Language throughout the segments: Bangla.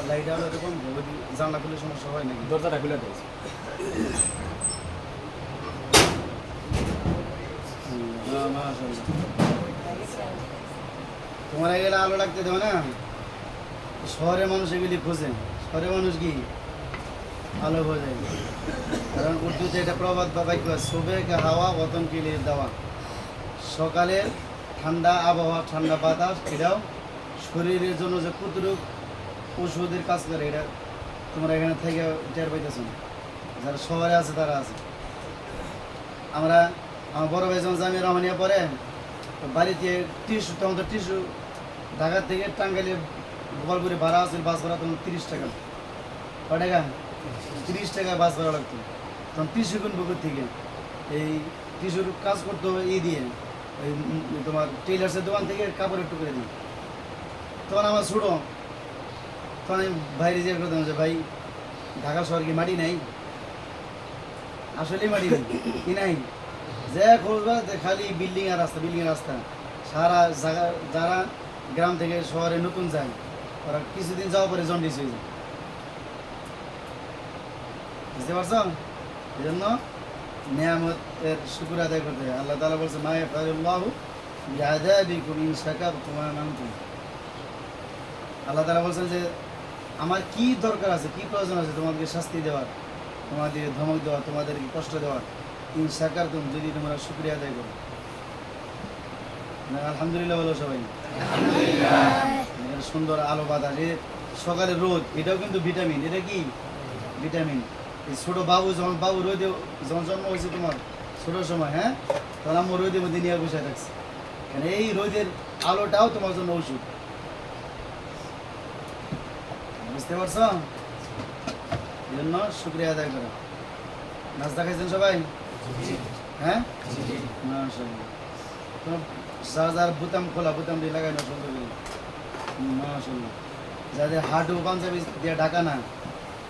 লাইট আলো এরকম জানলা খুলে সমস্যা হয় নাকি? দরজাটা খুলে দেয়। মাশাআল্লাহ। তোমার এগুলো আলো লাগতে দেবে না? শহরের মানুষ এগুলি খোঁজে। শহরের মানুষ কি আলো খোঁজে, কারণ উর্দুতে এটা প্রবাদ বা বাক্য আছে, সুবে কা হাওয়া ওতন কে লিয়ে দাওয়া। সকালের ঠান্ডা আবহাওয়া, ঠান্ডা বাতাস, এটাও শরীরের জন্য যে কতটুকু ওষুধের কাজ করে, এটা তোমরা এখানে থেকে টের পাইতেছ না। যারা শহরে আছে তারা আছে। আমরা আমার বড় ভাই যখন জামিয়া রহমানিয়া পড়ে, তো বাড়িতে টিস্যু, তখন তো টিস্যু ঢাকা থেকে টাঙ্গাইলে গোপালপুরে ভাড়া আছে, বাস ভাড়া তখন 30 টাকা। কয় টাকা? 30 টাকায় বাস ভাড়া লাগতো। তখন টিস্যু কিনবো থেকে, এই টিস্যুর কাজ করতে হবে দিয়ে ওই তোমার টেইলার্সের দোকান থেকে কাপড়ের টুকরে দিই। তখন আমার ছোটো, তখন আমি বাইরে জিজ্ঞেস করতাম যে ভাই ঢাকা শহর কি মাটি নাই? আসলেই মাটি নেই কি নাই, যে খুঁজবা খালি বিল্ডিং আর রাস্তা, বিল্ডিং আর রাস্তা। সারা জায়গা যারা গ্রাম থেকে শহরে নতুন যায়, ওরা কিছুদিন যাওয়ার পরে জন্ডিস হয়ে যায়। বুঝতে পারছো? এই জন্য নিয়ামতের শুকর আদায় করতে হয়। আল্লাহ তাআলা বলছে মা ইয়াফআলুল্লাহু বিআযাবিকুম ইন শাকারতুম ওয়া আমানতুম। আল্লাহ তাআলা বলছেন যে আমার কি দরকার আছে, কি প্রয়োজন আছে তোমাদেরকে শাস্তি দেওয়ার, তোমাদের ধমক দেওয়ার, তোমাদেরকে কষ্ট দেওয়ার। ইন শাকারতুম, যদি তোমরা শুকরিয়া আদায় করো। আলহামদুলিল্লাহ বলো সবাই। সুন্দর আলো বাতাস, সকালে রোদ, এটাও কিন্তু ভিটামিন। এটা কি ভিটামিন? এই ছোটো বাবু যখন রোদে যখন জন্ম হয়েছে তোমার ছোটো সময়, হ্যাঁ, তখন আমার রোদের মধ্যে নিয়ে বসে থাকছে। কেন এই রোদের আলোটাও তোমার জন্য ওষুধ। বুঝতে পারছো? এই জন্য শুক্রিয়া আদায় করো। নাস্তা খাইছেন সবাই? হ্যাঁ, মাশাআল্লাহ। তোমার যার বুতাম খোলা, বুতাম দিয়ে লাগাই না সুন্দর করে, মাশাআল্লাহ। যাদের হাঁটু পাঞ্জাবি দিয়ে ঢাকা না,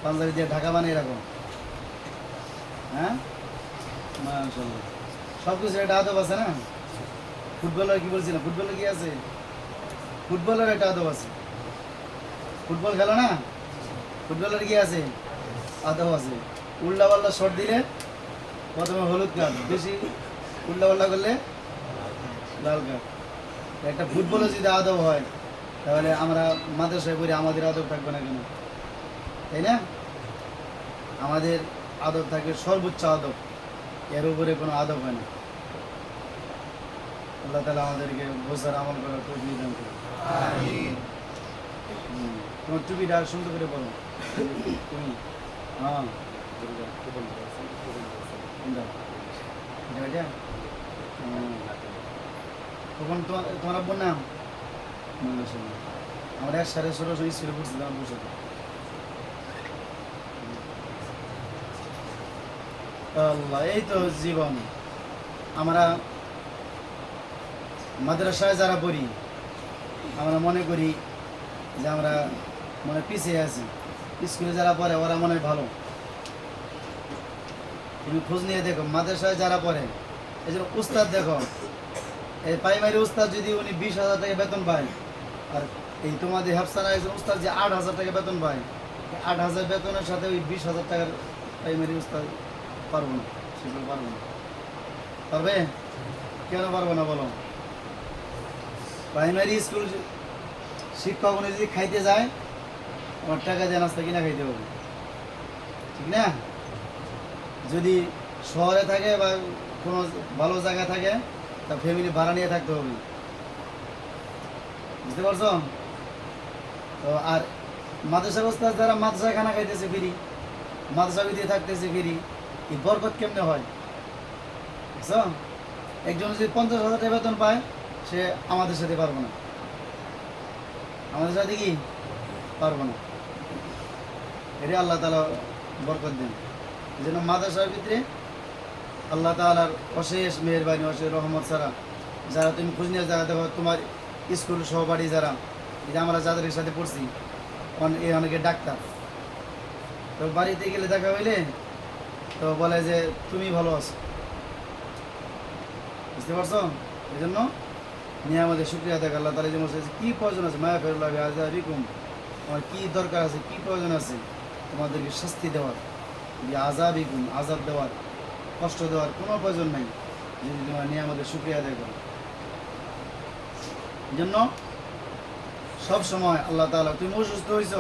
পাঞ্জাবি দিয়ে ঢাকা বানিয়ে রাখো। হ্যাঁ, মাশাআল্লাহ। সব কিছু একটা আদব আছে না? ফুটবলার কি বলছিলাম, ফুটবলের কি আছে? ফুটবলের একটা আদব আছে। ফুটবল খেলো না, ফুটবলের কি আছে? আদব আছে। উল্টা পাল্টা শট দিলে প্রথমে হলুদ কার্ড, বেশি উল্টা পাল্টা করলে লাল কার্ড। একটা ফুটবলে যদি আদব হয়, তাহলে আমরা মাদ্রাসায় পড়ি, আমাদের আদব থাকবে না কেন? তাই না? আমাদের আদব থাকে সর্বোচ্চ আদব, এর উপরে কোনো আদব হয় না। আল্লাহ তাআলা আমাদেরকে বোঝার আমল করার তৌফিক দান করুন। তোমার টুপিটা সুন্দর করে বলো তুমি। হ্যাঁ, তখন তোমার আব্বুর নাম আমরা এক সাড়ে 16 স্কুলে পড়ছিলাম বসে। আল্লাহ, এই তো জীবন। আমরা মাদ্রাসায় যারা পড়ি, আমরা মনে করি যে আমরা মানে পিছিয়ে আছি। স্কুলে যারা পড়ে ওরা মনে হয় ভালো। তুমি খোঁজ নিয়ে দেখো, মাদ্রাসায় যারা পড়ে, এই জন্য উস্তাদ দেখো, এই প্রাইমারি উস্তাদ যদি উনি 20,000 টাকা বেতন পায়, আর এই তোমাদের হাফসানা একজন উস্তাদ যে 8,000 টাকা বেতন পায়, 8,000 বেতনের সাথে ওই 20,000 টাকার প্রাইমারি উস্তাদ পারবো না, সেগুলো পারবো না। পারবে? কেন পারবো না বলো? প্রাইমারি স্কুল শিক্ষক উনি যদি খাইতে যায়, আমার টাকা দিয়ে নাস্তা কিনা খাইতে হবে, ঠিক না? যদি শহরে থাকে বা কোনো ভালো জায়গায় থাকে, তা ফ্যামিলি ভাড়া নিয়ে থাকতে হবে। বুঝতে পারছো? তো আর মাদ্রাসা অবস্থা যারা মাদ্রাসায় খানা খাইতেছে ফিরি, মাদ্রাসা ভিতরে থাকতেছে ফিরি, এই বরকত কেমনে হয়? বুঝছো? একজন যদি 50,000 টাকা বেতন পায়, সে আমাদের সাথে পারবো না। আমাদের সাথে কি পারবো না? এটা আল্লাহ তাআলা বরকত দেন। এই জন্য মাদ্রাসার ভিতরে আল্লাহ তাআলার অশেষ মেহেরবানি, অশেষ রহমত ছাড়া যারা তুমি খোঁজ নিয়ে যারা দেখো, তোমার স্কুল সহপাঠী যারা, এই যে আমরা যাদের সাথে পড়ছি, অনেকে ডাক্তার, তো বাড়িতে গেলে দেখা হইলে তো বলে যে তুমি ভালো আছো। বুঝতে পারছো? এই জন্য নিয়ামতের শুকরিয়া আদায়, আল্লাহ তাআলা যেমন কি প্রয়োজন আছে, মায়া ফেরুল্লাহ বিআযাবিকুম আমার কী দরকার আছে, কী প্রয়োজন আছে তোমাদেরকে শাস্তি দেওয়ার, আযাবিকুম আযাব দেওয়ার, কষ্ট দেওয়ার কোনো প্রয়োজন নাই যদি তোমরা নিয়ামতের শুকরিয়া আদায় করো। এই জন্য সব সময় আল্লাহ তাআলা, তুমি অসুস্থ হয়েছ,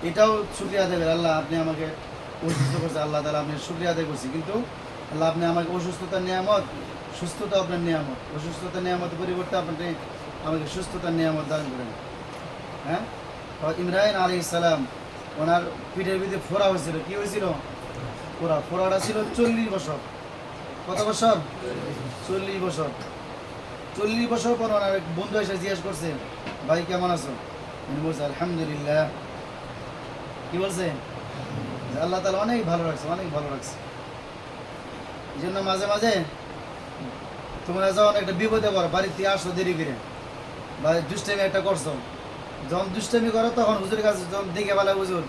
এটাও শুকরিয়া দেবে, আল্লাহ আপনি আমাকে অসুস্থ করছে, আল্লাহ তাআলা আপনি শুকরিয়া আদায় করছি, কিন্তু আল্লাহ আপনি আমাকে অসুস্থতার নিয়ামত, সুস্থতা আপনার নিয়ামত, অসুস্থতার নিয়ামতের পরিবর্তে আপনি আমাকে সুস্থতার নিয়ামত দান করেন। হ্যাঁ, ইমরান আলাইহিস সালাম, ওনার পিঠের ভিতরে ফোড়া হয়েছিল। কি হয়েছিল? ফোড়াটা ছিল 40 বছর। কত বছর? 40 বছর। 40 বছর পর ওনার এক বন্ধু এসে জিজ্ঞেস করছে, ভাই কেমন আছো? উনি বলছে আলহামদুলিল্লাহ। কি বলছে? যে আল্লাহ তাআলা অনেক ভালো রাখছে, অনেক ভালো রাখছে। এই জন্য মাঝে মাঝে তোমরা যখন একটা বিপদে পড়ো, বাড়িতে আসো দেরি করে, বা দুষ্টামি একটা করছো, যখন দুষ্টামি করো তখন হুজুরের কাছে যখন দেখে বেলা হুজুর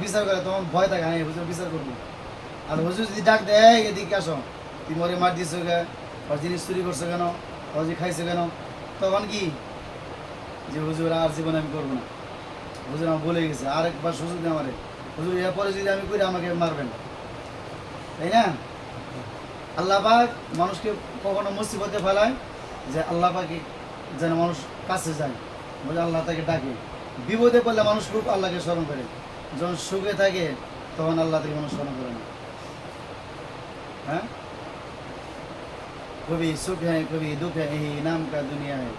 বিচার করে, তখন ভয় থাকে, হ্যাঁ হুজুর বিচার করবো। আর হুজুর যদি ডাক দেয় এদিকে আসো, তুমি ওরে মার দিছো কে, ওর জিনিস চুরি করছো কেন, ওর যে খাইছো কেন, তখন কি যে হুজুর আর জীবনে আমি করবো না, হুজুর আমার বলে গেছে, আরেকবার সুযোগ দেয় আমারে, হুজুর এরপরে যদি আমি করি আমাকে মারবেন, তাই না? আল্লাহ পাক মানুষকে কখনো মুসিবতে ফেলায় যে আল্লাহ পাকে যেন মানুষ কাছে যায়, বলে আল্লাহ তাকে ডাকে। বিপদে পড়লে মানুষ খুব আল্লাহকে স্মরণ করে, যখন সুখে থাকে তখন আল্লাহ তাকে মানুষ স্মরণ করে না। হ্যাঁ, কবি সুখ হ্যাঁ কবি দুঃখ হ্যাঁ, এই নাম কা দুনিয়া হ্যাঁ,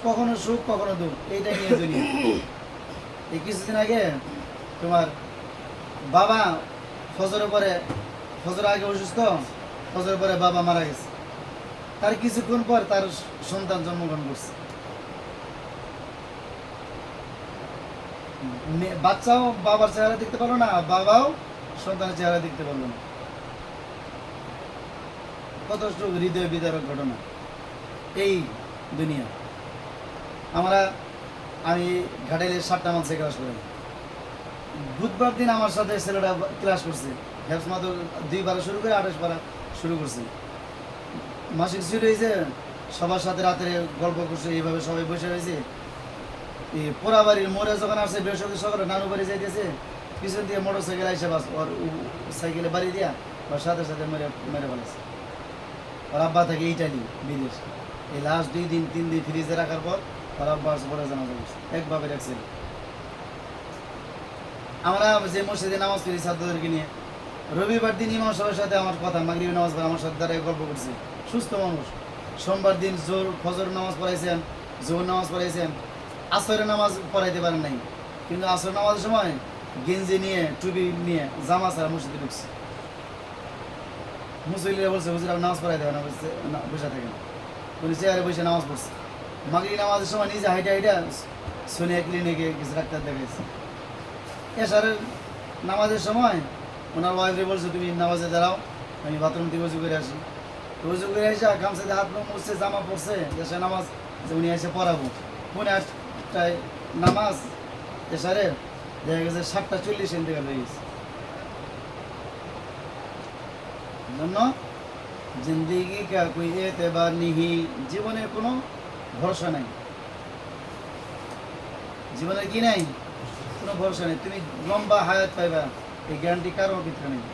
কখনো সুখ কখনো দুঃখ, এইটাই নিয়ে দুনিয়া। এই কিছুদিন আগে তোমার বাবা ফজরের পরে, ফজরের আগে অসুস্থ, ফজরের পরে বাবা মারা গেছে, তার কিছুক্ষণ পর তার সন্তান জন্মগ্রহণ করছে। বাচ্চাও বাবার চেহারা দেখতে পারলো না, বাবাও সন্তানের চেহারা দেখতে পারলো না। কত হৃদয় বিদারক ঘটনা এই দুনিয়া। আমি ঘাটাইলের 7টা মাসে ক্লাস করি। বুধবার দিন আমার সাথে ছেলেটা ক্লাস করছে, হেফস মাত্র 2 পারা শুরু করে 28 পারা শুরু করছে। মাসিক ছুটি হয়েছে, সবার সাথে রাতে গল্প করছে, এইভাবে সবাই বসে রয়েছে। এই পোড়া বাড়ির মোড়ে যখন আসছে বৃহস্পতি সকালে নানু বাড়ি যাইতেছে, পিছন দিয়ে মোটর সাইকেল আইসে বাস ওর সাইকেলে বাড়ি দিয়া বা সাথে সাথে মেরে ফেলেছে। ওর আব্বা থাকে ইটালি বিদেশ। এই লাস্ট 2 দিন 3 দিন ফ্রিজে রাখার পর ওর আব্বা পরে জানাজা করছে, একভাবে রাখছে। আমরা যে মসজিদে নামাজ পড়ি ছাত্রদেরকে নিয়ে, রবিবার দিন ইমাম সাহেবের সাথে আমার কথা, মাগরিবের নামাজ পড়ে আমার সাথে দাঁড়িয়ে গল্প করছে, সুস্থ মানুষ। সোমবার দিন ফজর নামাজ পড়াইছেন, জোহর নামাজ পড়াইছেন, আসরের নামাজ পড়াইতে পারেন নাই, কিন্তু আসর নামাজের সময় গেঞ্জি নিয়ে টুপি নিয়ে জামা ছাড়া মসজিদে ঢুকছে। মুসলিরা বলছে হুজুর আপনি নামাজ পড়াইতে পারেন না, বসে থাকেন। উনি চেয়ারে বসে নামাজ পড়ছে। মাগরিব নামাজের সময় নিজে হাইটা সোনিয়া ক্লিনিকে কিছু ডাক্তার দেখাইছে। এশারের নামাজের সময় ওনার ওয়াইফে বলছে তুমি নামাজে দাঁড়াও, আমি বাথরুম থেকে উজু করে আসি। উজু করে এসে গামছাতে হাত মুছছে, জামা পড়ছে, এসে নামাজ যে উনি এসে পড়াবো। 8:30টায় নামাজ এশারের, দেখা গেছে 7:40 ইন্তেকাল হয়ে গেছে। জন্য জিন্দিগি কা কোই এতেবার নিহি, জীবনের কোনো ভরসা নাই। জীবনের কি নাই? কোনো ভরসা নেই। তুমি লম্বা হায়াত পাইবা এই গ্যারান্টি কারোর ভিতরে নেই।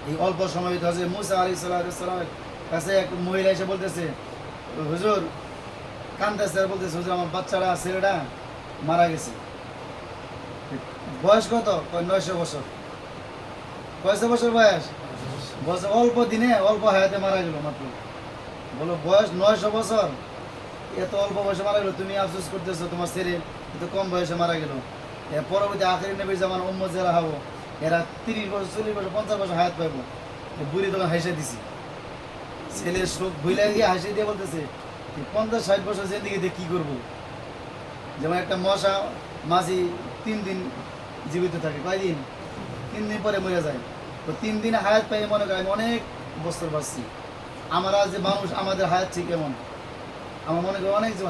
এই অল্প সময় ভিতরে হযরত মুসা আলাইহিস সালামের কাছে এক মহিলা এসে বলতেছে, হুজুর কান্দাছে, আর বলতেছে হুজুর আমার বাচ্চাটা ছেলেটা মারা গেছে। বয়স কত? 900 বছর। কয়শো বছর বয়স? বছর অল্প দিনে অল্প হায়াতে মারা গেল মাত্র। বলো বয়স 900 বছর, এত অল্প বয়সে মারা গেল, তুমি আফসোস করতেছো তোমার ছেলে এত কম বয়সে মারা গেল। এর পরবর্তী আখেরি নবী জামান উম্মত যারা হবো, এরা 30 বছর 40 বছর 50 বছর হায়াত পাইবো। বুড়ি তখন হাসে দিছি, ছেলের শোক ভুলে গিয়ে হাসি দিয়ে বলতেছে 50-60 বছর জিন্দিগিতে কি করবো। যেমন একটা মশা মাছি 3 দিন জীবিত থাকে, কয়দিন? 3 দিন পরে মরে যায়। তো 3 দিনে হায়াত পাই মনে করি আমি অনেক বছর বাঁচছি। আমরা যে মানুষ, আমাদের হায়াত ঠিক কেমন? আমার মনে করি অনেক যে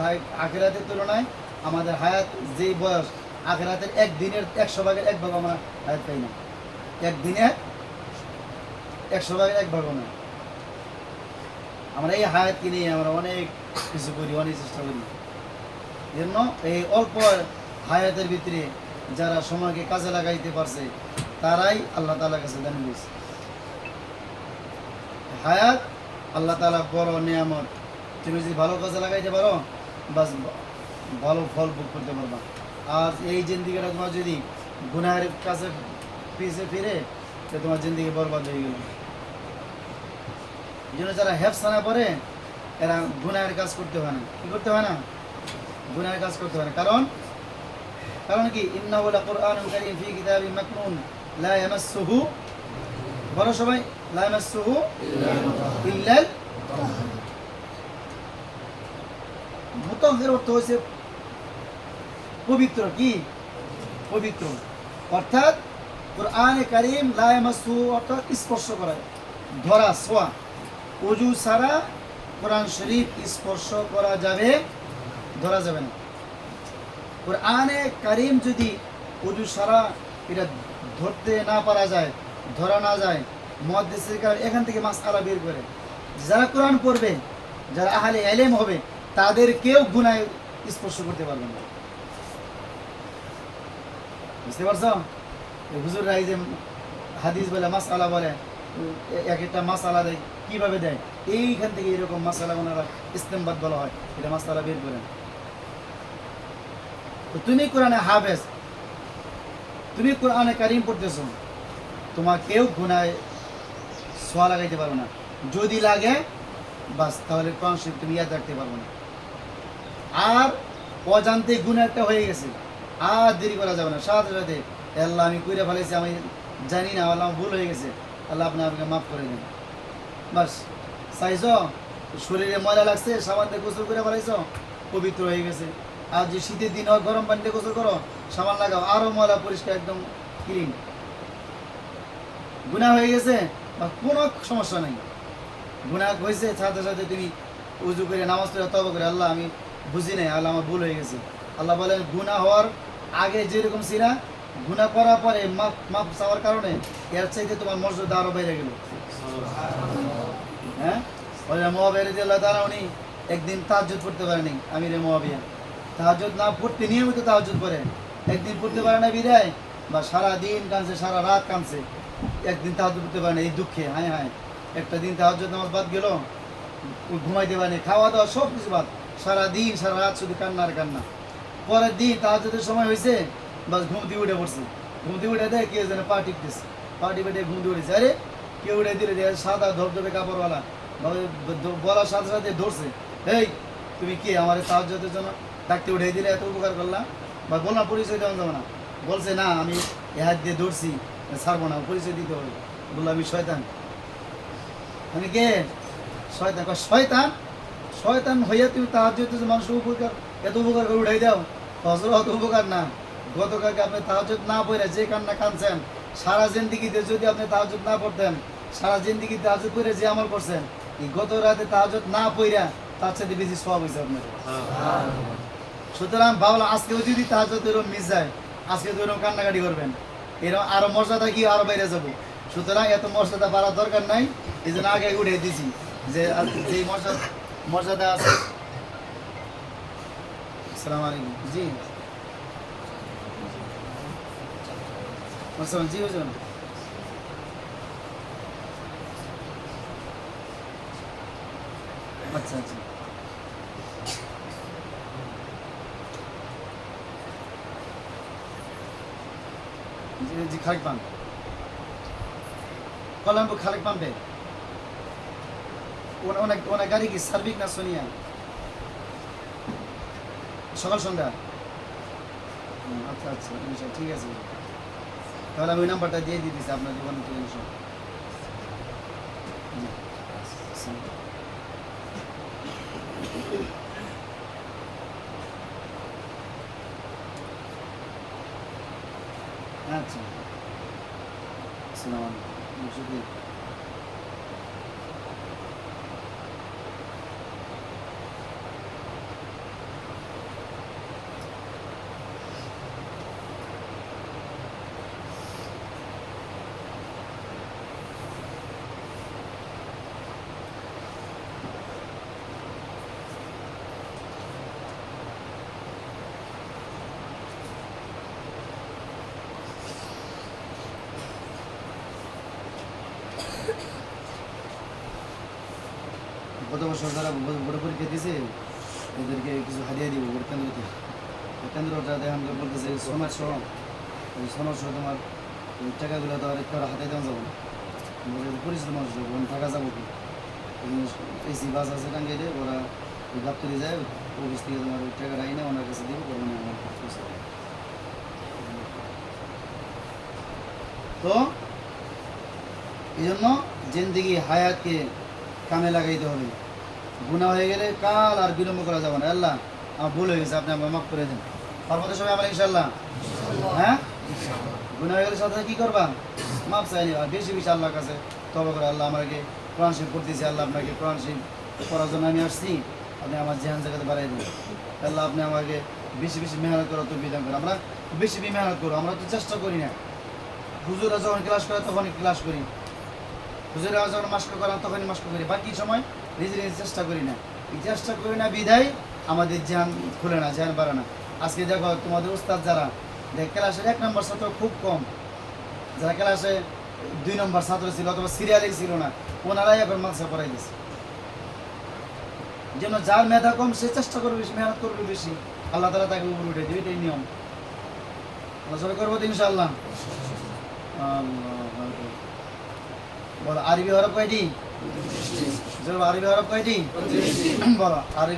আখেরাতের তুলনায় আমাদের হায়াত যেই বয়স, আখেরাতের 1 দিনের 100 ভাগের 1 ভাগ আমরা হায়াত পাই না। 1 দিনে 100 ভাগের 1 ভাগও না। আমরা এই হায়াতকে নিয়ে আমরা অনেক কিছু করি, অনেক চেষ্টা করি। জন্য এই অল্প হায়াতের ভিতরে যারা সময়কে কাজে লাগাইতে পারছে তারাই আল্লাহ তাআলার কাছে দামি হয়েছে। হায়াত আল্লাহ তাআলা বড় নিয়ামত। তুমি যদি ভালো কাজে লাগাইতে পারো বাস ভালো ফল ভোগ করতে পারবা। আর এই জিন্দিগিটা তোমার যদি গুনাহের কাছে পিছে ফিরে তো তোমার জিন্দিগি বরবাদ হয়ে গেল। এই জন্য যারা হেফসানা পড়ে এরা গুনাহের কাজ করতে হয় না। কি করতে হয় না? গুনাহের কাজ করতে হয় না। কারণ কি? ইন্নাহু লাকুরআনুন কারীম ফি কিতাবিম মাকনুন লা ইয়ামাসসুহু, বড় সবাই, লা ইয়ামাসসুহু ইল্লাল মুতাহহির, অর্থ হচ্ছে পবিত্র। কি? পবিত্র। অর্থাৎ কোরআনে কারীম লা ইয়ামাসসুহু অর্থাৎ স্পর্শ করা, ধরা, ছোঁয়া। ওযু ছাড়া কোরআন শরীফ স্পর্শ করা যাবে, ধরা যাবে না। কোরআনে কারীম যদি ওযু ছাড়া এটা ধরতে না পারা যায়, ধরা না যায়, মুহাদ্দিসের কারণ এখান থেকে মাসআলা বের করে যারা কোরআন পড়বে, যারা আহলে ইলম হবে তাদের কেউ গুনাহে স্পর্শ করতে পারবে না। বুঝতে পারছো? হুজুররা এই যে হাদিস বলে, মাসআলা বলে, এক একটা মাসআলা দেয়, কিভাবে দেয়? এইখান থেকে এরকম মাসআলা ওনারা ইস্তেমবাদ বলা হয়, এটা মাসআলা বের করেন। তো তুমি কোরআনে হাফেজ, তুমি কোরআনে কারীম পড়তেছো, তোমার কেউ গুনাহে ছোঁয়া লাগাইতে পারবে না। যদি লাগে বাস তাহলে কোরআন শরীফ তুমি ইয়াদ রাখতে পারবে না। আর অজান্তে গুনাহ একটা হয়ে গেছে, আর দেরি করা যাবে না, সাথে সাথে আল্লাহ আমি কইরা ফেলেছি, আমি জানি না, আল্লাহ ভুল হয়ে গেছে, আল্লাহ আপনি আমাকে মাফ করে দিন। বাস চাইছ, শরীরে ময়লা লাগছে, সাবান দিয়ে গোসল করে ফেলাইছ, পবিত্র হয়ে গেছে। আর যে শীতের দিন হয় গরম পানিতে গোসল করো, সাবান লাগাও, আরো ময়লা পরিষ্কার, একদম ক্লিন। গুনাহ হয়ে গেছে বা কোনো সমস্যা নেই, গুনাহ হয়েছে, সাথে সাথে তুমি উজু করে নামাজ পড়ে তওবা করে, আল্লাহ আমি বুঝি নাই, আল্লাহ আমার ভুল হয়ে গেছে। আল্লাহ বলেন গুনাহ হওয়ার আগে যেরকম ছিল, গুনাহ করার পরে মাপ চাওয়ার কারণে এর চাইতে তোমার মর্যাদা আরো বেড়ে গেল। হ্যাঁ, মুআবিয়া রাদিয়াল্লাহু তাআলা উনি একদিন তাহাজ্জুদ পড়তে পারেনি। আমিরে মুআবিয়া তাহাজ্জুদ না পড়তে, নিয়মিত তাহাজ্জুদ পড়ে, একদিন পড়তে পারে না বিদায়, বা সারা দিন কাঁদছে, সারা রাত কাঁদছে, একদিন তাহাজ্জুদ পড়তে পারে না এই দুঃখে। হায় হায়, একটা দিন তাহাজ্জুদ নামাজ বাদ গেল, ঘুমাইতে পারেনি, খাওয়া দাওয়া সব কিছু বাদ, সারাদিন সারা রাত শুধু কান্না আর কান্না। পরের দিন তাহাজ্জুদের সময় হয়েছে, বাস ঘুম দিয়ে উঠে পড়ছে, ঘুম দিয়ে উঠে দেয় কেউ যেন পা টিপতেছে, পা টিপে ঘুম দিয়ে উঠেছে। আরে কেউ উঠে দিলে সাদা ধবধবে কাপড়ওয়ালা, বলার সাথে সাথে ধরছে, এই তুমি কি আমার তাহাজ্জুদের জন্য ডাকতে উঠে দিলে, এত উপকার করলাম, বা বললাম পরিচয় দেওয়া যাবে না, বলছে না আমি এ হাত দিয়ে ধরছি, ছাড়বো না, পরিচয় দিতে হবে। বললাম আমি শয়তান। আমি কে? শয়তান। শয়তান? শয়তান হইয়া তুমি তাহাজ্জুদ মানুষের উপকার, এত উপকার করে উঠাই দাও, হজরত উপকার না। গতকালকে আপনি তাহাজ্জুদ না পড়ে যে কান্না কাঁদছেন, সারা জিন্দিগিতে যদি আপনি তাহাজ্জুদ না পড়তেন, সারা জিন্দিগিতে তাহাজ্জুদ পড়ে যে আমল করছেন, এই গত রাতে তাহাজ্জুদ না পড়া তার সাথে বেশি সওয়াব হয়েছে আপনার। সুতরাং ভাবলাম আজকেও যদি তাহাজ্জুদ এরকম মিস যায়, আজকে তো এরকম কান্নাকাটি করবেন, এরকম আরো মর্যাদা কি আরো বাইরে যাবো। সুতরাং এত মর্যাদা বাড়ার দরকার নাই, এই জন্য আগে উঠে দিছি যে যেই মর্যাদা আছে। আসসালামু আলাইকুম। জি আসসালাম। জি হুজুর। আচ্ছা আচ্ছা। জি জি, খালেক পান, কল্যাণপুর খালেক পাম্পে। ওনার গাড়ি কি সার্ভিক না সোনিয়া? সকাল সন্ধ্যা? আচ্ছা আচ্ছা, ঠিক আছে, তাহলে আমি ওই নাম্বারটা দিয়ে দিতেছি আপনার জীবনের টেনশন। আচ্ছা, আসসালামু আলাইকুম। গত বছর যারা বোর্ডে পরীক্ষা দিয়েছে ওদেরকে কিছু হারিয়ে দিব বোর্ড কেন্দ্রতে কেন্দ্রটা দেখান বলতেছে সোনার সহ সোনার সহ তোমার ওই টাকাগুলো তো আর একটু হাতে দেওয়া যাবো না পরিচিত মানুষ টাকা যাবো কি এসি বাস আছে টাঙ্গাইলে ওরা ওই দপ্তরে যায় অফিস থেকে তোমার ওই টাকাটা এনে ওনার কাছে দিব করে নিয়ে আমার পয়সা তো এই জন্য জিন্দিগি হায়াতকে কামে লাগাইতে হবে গুনাহ হয়ে গেলে কাল আর বিলম্ব করা যাবে না আল্লাহ আমার ভুল হয়ে গেছে আপনি আমার মাফ করে দেন পারবো তো সবাই আমার ইনশাল্লাহ হ্যাঁ গুনাহ হয়ে গেলে সাথে কী করবা মাফ চাইনি আর বেশি বেশি আল্লাহর কাছে তবা করে আল্লাহ আমাকে কোরআন শরীফ পড়তেছি আল্লাহ আপনাকে কোরআন শরীফ পড়ার জন্য আমি আসছি আপনি আমার জেহান জায়গাতে বাড়াই দেন আল্লাহ আপনি আমাকে বেশি বেশি মেহনত করার তো বিধান করেন আমরা বেশি মেহনত করবো আমরা তো চেষ্টা করি না হুজুরা যখন ক্লাস করে তখনই ক্লাস করি হুজুরা যখন মাস্ক করান তখনই মাস্ক করি বাকি সময় নিজে নিজে চেষ্টা করি না এই চেষ্টা করি না বিধায় আমাদের জ্ঞান খুলে না জ্ঞান বাড়ে না আজকে দেখো তোমাদের উস্তাদ যারা দেখ ক্লাসের 1 নম্বর ছাত্র খুব কম যারা ক্লাসে 2 নম্বর ছাত্র ছিল অথবা সিরিয়ালেই ছিল না ওনারাই এখন মাদ্রাসা পড়াই দিচ্ছে যেন যার মেধা কম সে চেষ্টা করবে বেশি মেহনত করবে বেশি আল্লাহ তাআলা তাকে উপরে উঠে দেবে এটাই নিয়ম আমরা সবাই করবো তো ইনশাআল্লাহ বলো আরবি হরফ কয়টি আরবি হরফ কয়টি বলো আরবি